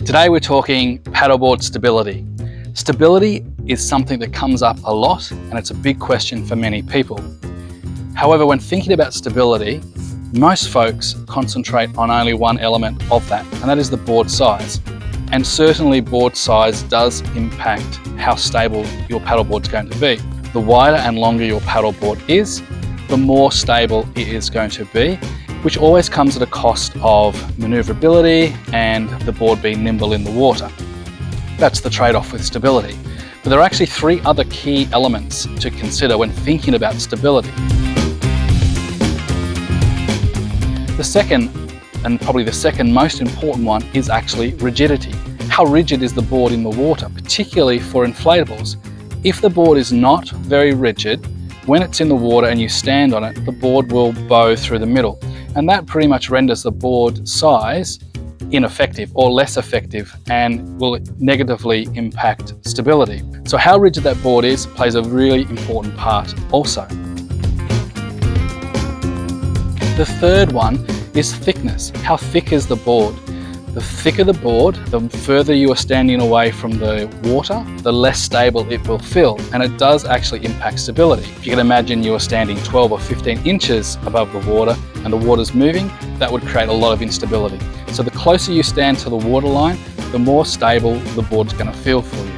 Today we're talking paddleboard stability. Stability is something that comes up a lot and it's a big question for many people. However, when thinking about stability, most folks concentrate on only one element of that, and that is the board size. And certainly board size does impact how stable your paddleboard's going to be. The wider and longer your paddleboard is, the more stable it is going to be, which always comes at a cost of maneuverability and the board being nimble in the water. That's the trade-off with stability. But there are actually three other key elements to consider when thinking about stability. The second, and probably the second most important one, is actually rigidity. How rigid is the board in the water, particularly for inflatables? If the board is not very rigid, when it's in the water and you stand on it, the board will bow through the middle. And that pretty much renders the board size ineffective or less effective and will negatively impact stability. So how rigid that board is plays a really important part also. The third one is thickness. How thick is the board? The thicker the board, the further you are standing away from the water, the less stable it will feel, and it does actually impact stability. If you can imagine you are standing 12 or 15 inches above the water and the water's moving, that would create a lot of instability. So the closer you stand to the waterline, the more stable the board's going to feel for you.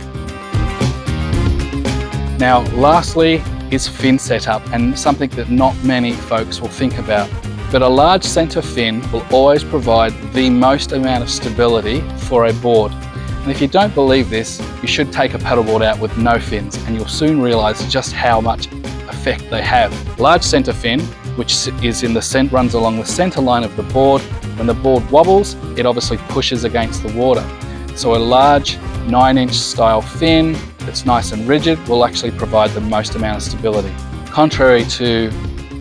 Now, lastly is fin setup, and something that not many folks will think about. But a large center fin will always provide the most amount of stability for a board. And if you don't believe this, you should take a paddleboard out with no fins and you'll soon realize just how much effect they have. Large center fin, which is runs along the center line of the board. When the board wobbles, it obviously pushes against the water. So a large 9-inch style fin that's nice and rigid will actually provide the most amount of stability. Contrary to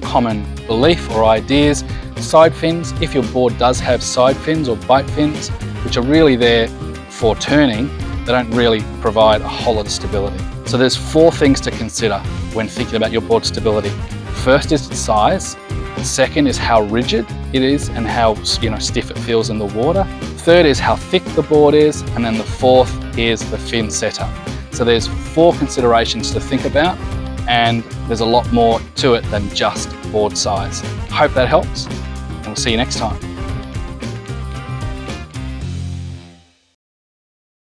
common belief or ideas, side fins, if your board does have side fins or bite fins, which are really there for turning, they don't really provide a whole lot of stability. So there's 4 things to consider when thinking about your board stability. First is its size. Second is how rigid it is and how stiff it feels in the water. Third is how thick the board is, and then the fourth is the fin setup. So there's 4 considerations to think about, and there's a lot more to it than just board size. Hope that helps, and we'll see you next time.